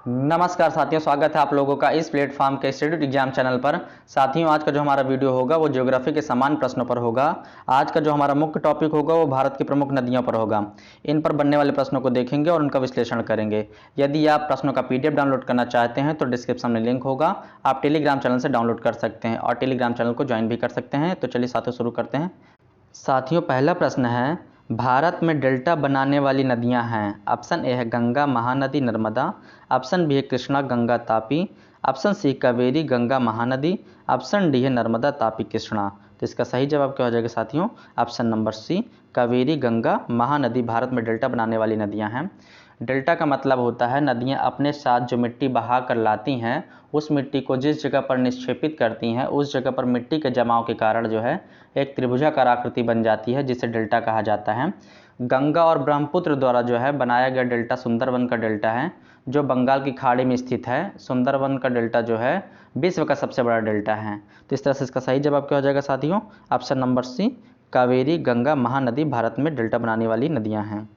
नमस्कार साथियों, स्वागत है आप लोगों का इस प्लेटफॉर्म के इंस्टीट्यूट एग्जाम चैनल पर। साथियों, आज का जो हमारा वीडियो होगा वो ज्योग्राफी के समान प्रश्नों पर होगा। आज का जो हमारा मुख्य टॉपिक होगा वो भारत की प्रमुख नदियों पर होगा। इन पर बनने वाले प्रश्नों को देखेंगे और उनका विश्लेषण करेंगे। यदि आप प्रश्नों का पीडीएफ डाउनलोड करना चाहते हैं तो डिस्क्रिप्शन में लिंक होगा, आप टेलीग्राम चैनल से डाउनलोड कर सकते हैं और टेलीग्राम चैनल को ज्वाइन भी कर सकते हैं। तो चलिए साथियों शुरू करते हैं। साथियों, पहला प्रश्न है, भारत में डेल्टा बनाने वाली नदियां हैं। ऑप्शन ए है गंगा महानदी नर्मदा, ऑप्शन बी है Krishna Ganga Tapi, option C Kaveri Ganga Mahanadi, option D है नर्मदा तापी कृष्णा। तो इसका सही जवाब क्या हो जाएगा साथियों? Option number C, Kaveri Ganga Mahanadi Bharat में डेल्टा बनाने वाली नदियां हैं। डेल्टा का मतलब होता है नदियां अपने साथ जो मिट्टी बहा कर लाती हैं उस मिट्टी को जिस जगह पर निक्षेपित करती हैं उस जगह पर मिट्टी के जमाव के कारण जो है एक त्रिभुजाकार आकृति बन जाती है, जिसे डेल्टा कहा जाता है। गंगा और ब्रह्मपुत्र द्वारा जो है बनाया गया डेल्टा सुंदरवन का डेल्टा है, जो बंगाल की खाड़ी में स्थित है। सुंदरवन का डेल्टा जो है विश्व का सबसे बड़ा डेल्टा है। तो इस तरह से इसका सही जवाब क्या हो जाएगा साथियों? Option number C, Kaveri Ganga Mahanadi Bharat में डेल्टा बनाने वाली नदियां हैं।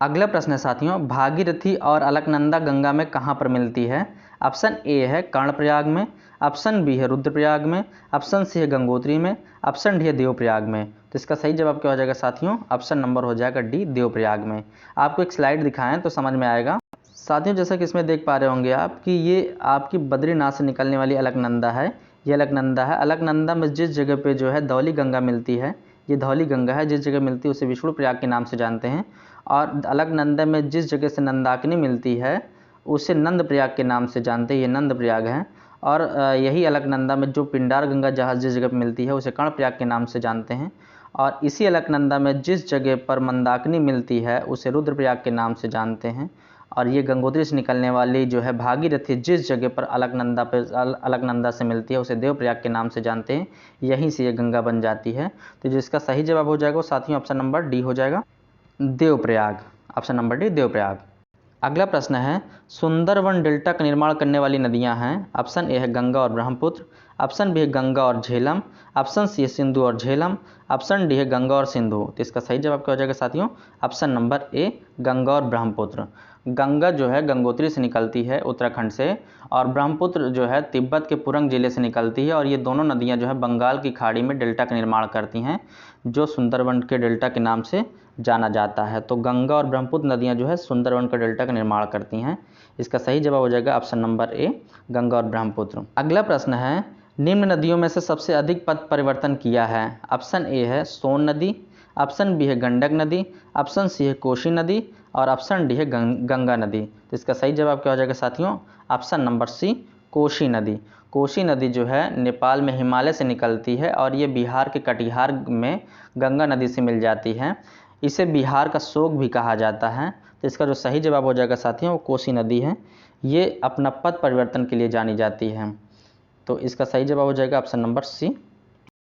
अगला प्रश्न है साथियों, भागीरथी और अलकनंदा गंगा में कहाँ पर मिलती है? ऑप्शन ए है कर्णप्रयाग में, ऑप्शन बी है रुद्रप्रयाग में, ऑप्शन सी है गंगोत्री में, ऑप्शन डी है देवप्रयाग में। तो इसका सही जवाब क्या हो जाएगा साथियों? ऑप्शन नंबर हो जाएगा डी, देवप्रयाग में। आपको एक स्लाइड दिखाएं तो समझ में आएगा। साथियों, जैसा कि इसमें देख पा रहे होंगे आप कि ये आपकी बद्रीनाथ से निकलने वाली अलकनंदा है। ये अलकनंदा है। अलकनंदा में जिस जगह पे जो है धौली गंगा मिलती है, ये धौली गंगा है, जिस जगह मिलती है उसे विष्णु प्रयाग के नाम से जानते हैं। और अलकनंदा में जिस जगह से नंदाकिनी मिलती है उसे नंद प्रयाग के नाम से जानते हैं, ये नंद प्रयाग है। और यही अलकनंदा में जो पिंडार गंगा जहाँ जिस जगह पर मिलती है उसे कर्ण प्रयाग के नाम से जानते हैं। और इसी अलकनंदा में जिस जगह पर मंदाकिनी मिलती है उसे रुद्रप्रयाग के नाम से जानते हैं। और ये गंगोत्री से निकलने वाली जो है भागीरथी जिस जगह पर अलकनंदा से मिलती है उसे देवप्रयाग के नाम से जानते हैं। यहीं से ये गंगा बन जाती है। तो जिसका सही जवाब हो जाएगा साथियों ऑप्शन नंबर डी हो जाएगा, Devprayag. Option number D, Devprayag. अगला प्रश्न है, सुंदरवन डेल्टा का निर्माण करने वाली नदियां हैं। ऑप्शन ए है गंगा और ब्रह्मपुत्र, ऑप्शन बी है गंगा और झेलम, ऑप्शन सी है सिंधु और झेलम, ऑप्शन डी है गंगा और सिंधु। तो इसका सही जवाब क्या हो जाएगा साथियों? ऑप्शन नंबर ए, गंगा और ब्रह्मपुत्र। गंगा जो है गंगोत्री से निकलती है उत्तराखंड से, और ब्रह्मपुत्र जो है तिब्बत के पुरंग जिले से निकलती है। और ये दोनों नदियां जो है बंगाल की खाड़ी में डेल्टा का निर्माण करती हैं, जो सुंदरवन के डेल्टा के नाम से जाना जाता है। तो गंगा और ब्रह्मपुत्र नदियां जो है सुंदरवन का डेल्टा का निर्माण करती हैं। इसका सही जवाब हो जाएगा ऑप्शन नंबर ए, गंगा और ब्रह्मपुत्र। अगला प्रश्न है, निम्न नदियों में से सबसे अधिक पथ परिवर्तन किया है। ऑप्शन ए है सोन नदी, ऑप्शन बी है गंडक नदी, ऑप्शन सी है कोसी नदी, और ऑप्शन डी है गंगा नदी। तो इसका सही जवाब क्या हो जाएगा साथियों? ऑप्शन नंबर सी, कोसी नदी। कोसी नदी जो है नेपाल में हिमालय से निकलती है और ये बिहार के कटिहार में गंगा नदी से मिल जाती है। इसे बिहार का शोक भी कहा जाता है। तो इसका जो सही जवाब हो जाएगा साथियों वो कोसी नदी है। ये अपना पथ परिवर्तन के लिए जानी जाती है। तो इसका सही जवाब हो जाएगा ऑप्शन नंबर सी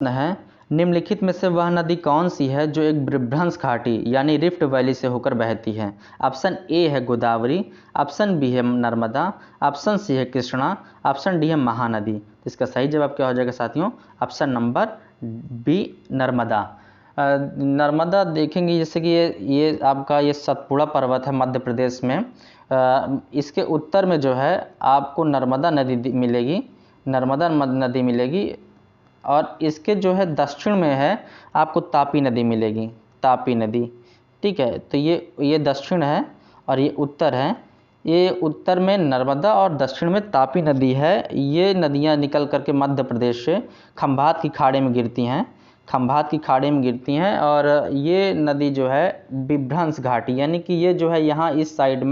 है। निम्नलिखित में से वह नदी कौन सी है जो एक ब्रिभ्रंश घाटी यानी रिफ्ट वैली से होकर बहती है? ऑप्शन ए है गोदावरी, ऑप्शन बी है नर्मदा, ऑप्शन सी है कृष्णा, ऑप्शन डी है महानदी। तो इसका सही जवाब क्या हो जाएगा साथियों? Option number B, Narmada. Narmada देखेंगे जैसे कि ये आपका ये सतपुड़ा पर्वत है मध्य प्रदेश में। इसके उत्तर में जो है आपको नर्मदा नदी मिलेगी, नर्मदा नदी मिलेगी। और इसके जो है दक्षिण में है आपको तापी नदी मिलेगी, तापी नदी। ठीक है, तो ये दक्षिण है और ये उत्तर है। ये उत्तर में नर्मदा और दक्षिण में तापी नदी है। ये नदियां निकल करके मध्य प्रदेश से खंभात की खाड़ी में गिरती हैं, खंभात की खाड़ी में गिरती हैं। और ये नदी जो है बिभ्रंश घाटी यानी कि ये जो है यहाँ इस साइड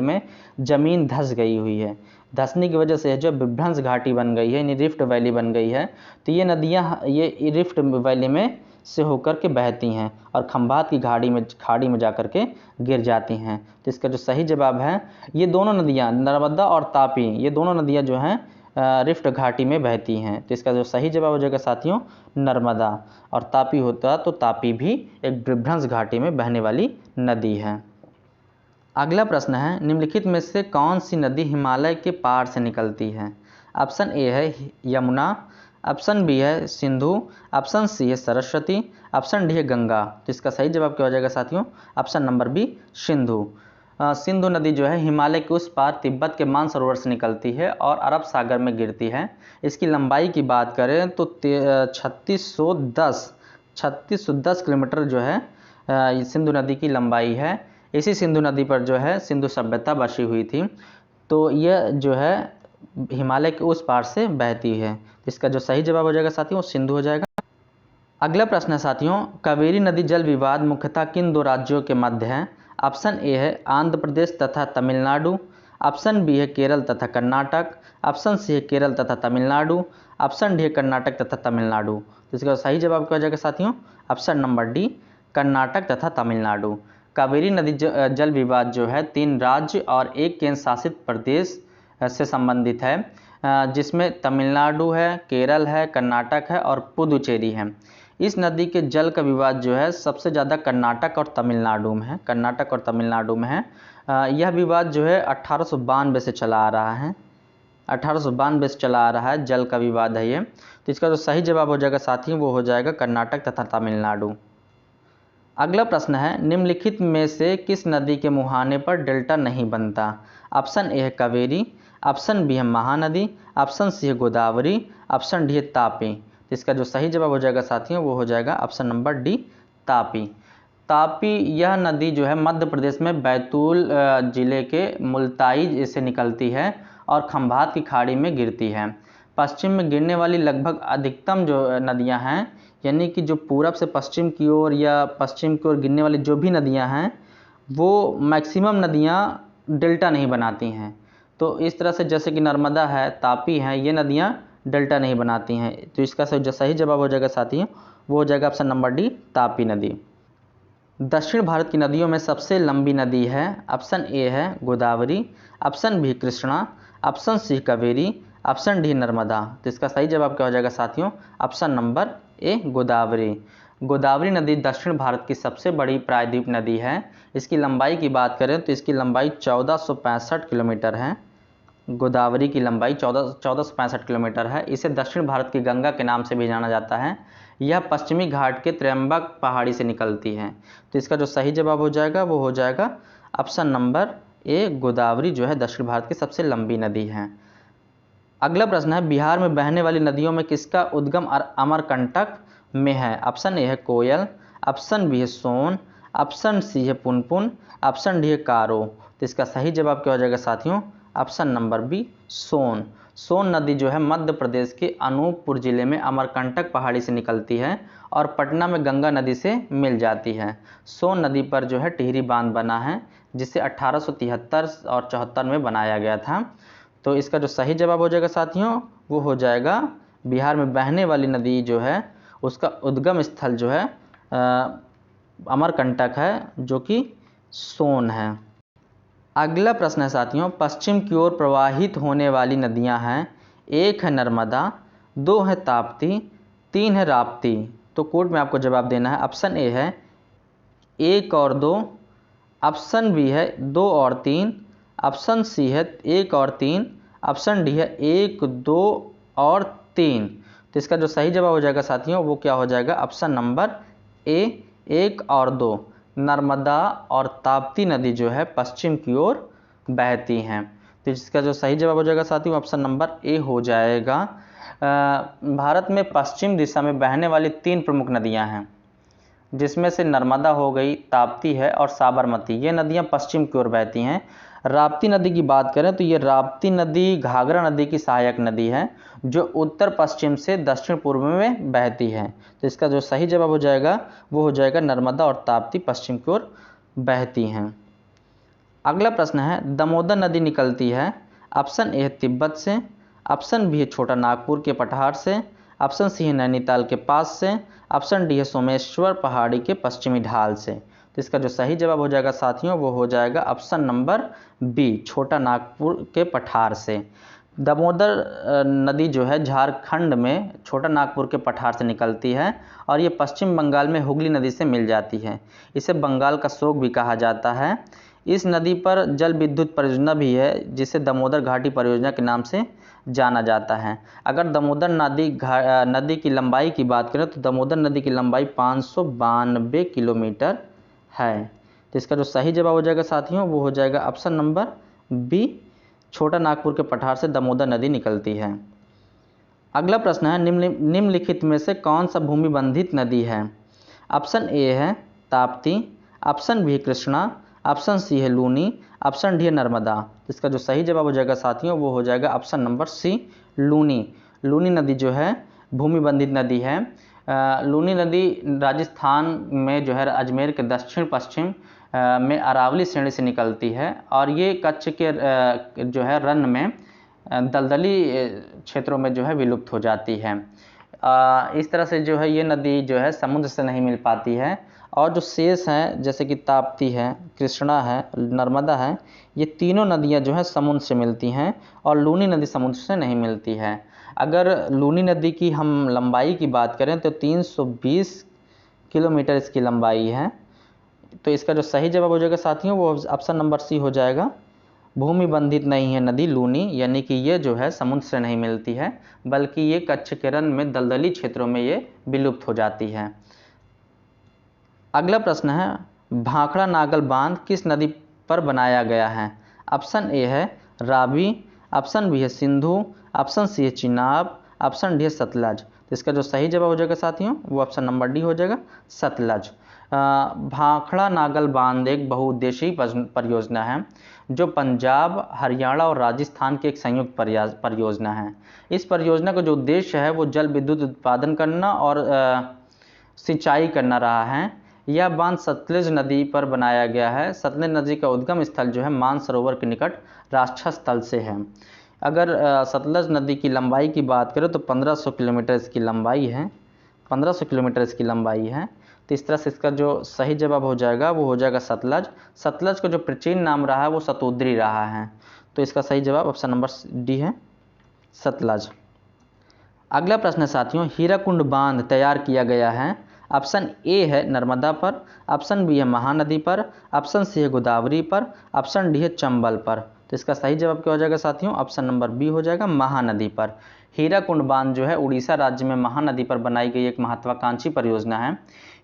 में ज़मीन धंस गई हुई है। धंसने की वजह से जो बिभ्रंश घाटी बन गई है यानी रिफ्ट वैली बन गई है। तो ये नदियाँ ये रिफ्ट वैली में से होकर के बहती हैं और खंभात की खाड़ी में जा कर के गिर जाती हैं। तो इसका जो सही जवाब है, ये दोनों नदियाँ नर्मदा और तापी, ये दोनों नदियाँ जो हैं रिफ्ट घाटी में बहती हैं। तो इसका जो सही जवाब हो जाएगा साथियों नर्मदा। और तापी होता तो तापी भी एक बिभ्रंश घाटी में बहने वाली नदी है। अगला प्रश्न है, निम्नलिखित में से कौन सी नदी हिमालय के पार से निकलती है? ऑप्शन ए है यमुना, ऑप्शन बी है सिंधु, ऑप्शन सी है सरस्वती, ऑप्शन डी है गंगा। तो इसका सही जवाब क्या हो जाएगा साथियों? Option number B, Sindhu. Sindhu नदी जो है हिमालय के उस पार तिब्बत के मानसरोवर से निकलती है और अरब सागर में गिरती है। इसकी लंबाई की बात करें तो 3610 किलोमीटर जो है सिंधु नदी की लंबाई है। इसी सिंधु नदी पर जो है सिंधु सभ्यता बसी हुई थी। तो यह जो है हिमालय के उस पार से बहती है। इसका जो सही जवाब हो जाएगा साथियों वो सिंधु हो जाएगा। अगला प्रश्न है साथियों, कावेरी नदी जल विवाद मुख्यतः किन दो राज्यों के मध्य है? ऑप्शन ए है आंध्र प्रदेश तथा तमिलनाडु, ऑप्शन बी है केरल तथा कर्नाटक, ऑप्शन सी है केरल तथा तमिलनाडु, ऑप्शन डी है कर्नाटक तथा तमिलनाडु। तो इसका सही जवाब क्या हो जाएगा साथियों? ऑप्शन नंबर डी, कर्नाटक तथा तमिलनाडु। कावेरी नदी जल विवाद जो है 3 राज्य और 1 केंद्र शासित प्रदेश से संबंधित है, जिसमें तमिलनाडु है, केरल है, कर्नाटक है और पुदुचेरी है। इस नदी के जल का विवाद जो है सबसे ज़्यादा कर्नाटक और तमिलनाडु में है। यह विवाद जो है 1892 से चला आ रहा है। 1892 से चला आ रहा है, जल का विवाद है ये। तो इसका जो सही जवाब हो जाएगा साथियों वो हो जाएगा कर्नाटक तथा तमिलनाडु। अगला प्रश्न है, निम्नलिखित में से किस नदी के मुहाने पर डेल्टा नहीं बनता? ऑप्शन ए है कावेरी, ऑप्शन बी है महानदी, ऑप्शन सी है गोदावरी, ऑप्शन डी है तापी। तो इसका जो सही जवाब हो जाएगा साथियों वो हो जाएगा option number D, Tapi. Tapi यह नदी जो है मध्य प्रदेश में बैतूल जिले के मुल्ताई से निकलती है और खंभात की खाड़ी में गिरती है। पश्चिम में गिरने वाली लगभग अधिकतम जो नदियां हैं, यानी कि जो पूरब से पश्चिम की ओर या पश्चिम की ओर गिरने वाली जो भी नदियां हैं वो मैक्सिमम नदियां डेल्टा नहीं बनाती हैं। तो इस तरह से जैसे कि नर्मदा है, तापी है, ये नदियां डेल्टा नहीं बनाती हैं। तो इसका जो सही जवाब हो जाएगा साथियों वो हो जाएगा ऑप्शन नंबर डी, तापी नदी। दक्षिण भारत की नदियों में सबसे लंबी नदी है। ऑप्शन ए है Godavari, option B Krishna, option C Kaveri, option D Narmada. तो इसका सही जवाब क्या हो जाएगा साथियों? Option number A, Godavari. Godavari नदी दक्षिण भारत की सबसे बड़ी प्रायद्वीप नदी है। इसकी लंबाई की बात करें तो इसकी लंबाई 1465 किलोमीटर है। गोदावरी की लंबाई 1465 किलोमीटर है। इसे दक्षिण भारत की गंगा के नाम से भी जाना जाता है। यह पश्चिमी घाट के त्र्यंबक पहाड़ी से निकलती है। तो इसका जो सही जवाब हो जाएगा वो हो जाएगा ऑप्शन नंबर ए, गोदावरी जो है दक्षिण भारत की सबसे लंबी नदी है। अगला प्रश्न है, बिहार में बहने वाली नदियों में किसका उद्गम अमरकंटक में है? ऑप्शन ए है कोयल, ऑप्शन बी है सोन, ऑप्शन सी है पुनपुन, ऑप्शन डी है कारो। तो इसका सही जवाब क्या हो जाएगा साथियों? ऑप्शन नंबर बी, सोन। सोन नदी जो है मध्य प्रदेश के अनूपपुर जिले में अमरकंटक पहाड़ी से निकलती है और पटना में गंगा नदी से मिल जाती है। सोन नदी पर जो है टिहरी बांध बना है, जिसे 1873 और 74 में बनाया गया था। तो इसका जो सही जवाब हो जाएगा साथियों वो हो जाएगा बिहार में बहने वाली नदी जो है उसका उद्गम स्थल जो है अमरकंटक है, जो कि सोन है। अगला प्रश्न है साथियों, पश्चिम की ओर प्रवाहित होने वाली नदियां हैं। 1 है नर्मदा, 2 है ताप्ती, 3 है राप्ती। तो कोर्ट में आपको जवाब देना है। ऑप्शन ए है 1 और 2, ऑप्शन बी है 2 और 3, ऑप्शन सी है 1 और 3, ऑप्शन डी है 1, 2 और 3। तो इसका जो सही जवाब हो जाएगा साथियों वो क्या हो जाएगा? ऑप्शन नंबर ए, 1 और 2। नर्मदा और ताप्ती नदी जो है पश्चिम की ओर बहती हैं। तो इसका जो सही जवाब हो जाएगा साथियों ऑप्शन नंबर ए हो जाएगा। भारत में पश्चिम दिशा में बहने वाली 3 प्रमुख नदियां हैं, जिसमें से नर्मदा हो गई, ताप्ती है और साबरमती। ये नदियां पश्चिम की ओर बहती हैं। राप्ती नदी की बात करें तो ये राप्ती नदी घाघरा नदी की सहायक नदी है, जो उत्तर पश्चिम से दक्षिण पूर्व में बहती है। तो इसका जो सही जवाब हो जाएगा वो हो जाएगा नर्मदा और ताप्ती पश्चिम की ओर बहती हैं। अगला प्रश्न है, दामोदर नदी निकलती है। ऑप्शन ए है तिब्बत से, ऑप्शन बी है छोटा नागपुर के पठार से, ऑप्शन सी है नैनीताल के पास से, ऑप्शन डी है सोमेश्वर पहाड़ी के पश्चिमी ढाल से। तो इसका जो सही जवाब हो जाएगा साथियों वो हो जाएगा ऑप्शन नंबर बी, छोटा नागपुर के पठार से। दामोदर नदी जो है झारखंड में छोटा नागपुर के पठार से निकलती है और ये पश्चिम बंगाल में हुगली नदी से मिल जाती है। इसे बंगाल का शोक भी कहा जाता है। इस नदी पर जल विद्युत परियोजना भी है, जिसे दामोदर घाटी परियोजना के नाम से जाना जाता है। अगर दामोदर नदी की लंबाई की बात करें तो दामोदर नदी की लंबाई 592 किलोमीटर है। तो इसका जो सही जवाब हो जाएगा साथियों वो हो जाएगा ऑप्शन नंबर बी, छोटा नागपुर के पठार से दामोदर नदी निकलती है। अगला प्रश्न है, निम्नलिखित में से कौन सा भूमि बंधित नदी है? ऑप्शन ए है ताप्ती, ऑप्शन बी है कृष्णा, ऑप्शन सी है लूनी, ऑप्शन डी है नर्मदा। इसका जो सही जवाब हो जाएगा साथियों वो हो जाएगा option number C, Luni. Luni नदी जो है भूमि बंधित नदी है। लूनी नदी राजस्थान में जो है अजमेर के दक्षिण पश्चिम में अरावली श्रेणी से निकलती है और ये कच्छ के जो है रन में दलदली क्षेत्रों में जो है विलुप्त हो जाती है। इस तरह से जो है ये नदी जो है समुद्र से नहीं मिल पाती है और जो शेष हैं जैसे कि ताप्ती है, कृष्णा है, नर्मदा है, ये तीनों नदियां जो है समुद्र से मिलती हैं और लूनी नदी समुद्र से नहीं मिलती है। अगर लूनी नदी की हम लंबाई की बात करें तो 320 किलोमीटर इसकी लंबाई है। तो इसका जो सही जवाब हो जाएगा साथियों वो ऑप्शन नंबर सी हो जाएगा, भूमि बंधित नहीं है नदी लूनी, यानी कि ये जो है समुद्र से नहीं मिलती है बल्कि ये कच्छ के रन में दलदली क्षेत्रों में ये विलुप्त हो जाती है। अगला प्रश्न है, भाखड़ा नागल बांध किस नदी पर बनाया गया है? ऑप्शन ए है रावी, ऑप्शन बी है सिंधु, ऑप्शन सी है चिनाब, ऑप्शन डी है सतलज। तो इसका जो सही जवाब हो जाएगा साथियों वो ऑप्शन नंबर डी हो जाएगा, सतलज। भाखड़ा नागल बांध एक बहुउद्देशीय परियोजना है जो पंजाब, हरियाणा और राजस्थान की एक संयुक्त परियोजना है। इस परियोजना का जो उद्देश्य है वो जल विद्युत उत्पादन करना और सिंचाई करना रहा है। यह बांध सतलज नदी पर बनाया गया है। सतलज नदी का उद्गम स्थल जो है मानसरोवर के निकट राक्षा स्थल से है। अगर सतलज नदी की लंबाई की बात करें तो 1500 किलोमीटर इसकी लंबाई है, 1500 किलोमीटर इसकी लंबाई है। तो इस तरह से इसका जो सही जवाब हो जाएगा वो हो जाएगा सतलज। सतलज का जो प्राचीन नाम रहा है वो सतोद्री रहा है। तो इसका सही जवाब ऑप्शन नंबर डी है, सतलज। अगला प्रश्न है साथियों, हीराकुंड बांध तैयार किया गया है। ऑप्शन ए है नर्मदा पर, ऑप्शन बी है महानदी पर, ऑप्शन सी है गोदावरी पर, ऑप्शन डी है चंबल पर। तो इसका सही जवाब क्या हो जाएगा साथियों, ऑप्शन नंबर बी हो जाएगा, महानदी पर। हीराकुंड बांध जो है उड़ीसा राज्य में महानदी पर बनाई गई एक महत्वाकांक्षी परियोजना है।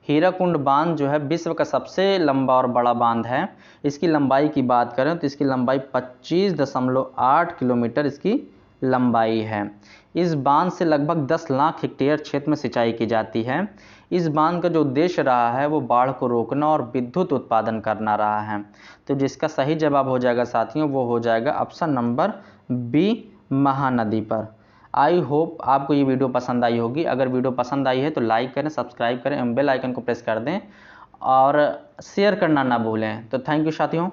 हीराकुंड बांध जो है विश्व का सबसे लंबा और बड़ा बांध है। इसकी लंबाई की बात करें तो इसकी लंबाई 25.8 किलोमीटर इसकी लंबाई है। इस बांध से लगभग 10 लाख हेक्टेयर क्षेत्र में सिंचाई की जाती है। इस बांध का जो उद्देश्य रहा है वो बाढ़ को रोकना और विद्युत उत्पादन करना रहा है। तो जिसका सही जवाब हो जाएगा साथियों वो हो जाएगा ऑप्शन नंबर बी, महानदी पर। आई होप आपको ये वीडियो पसंद आई होगी। अगर वीडियो पसंद आई है तो लाइक करें, सब्सक्राइब करें, बेल आइकन को प्रेस कर दें और शेयर करना ना भूलें। तो थैंक यू साथियों।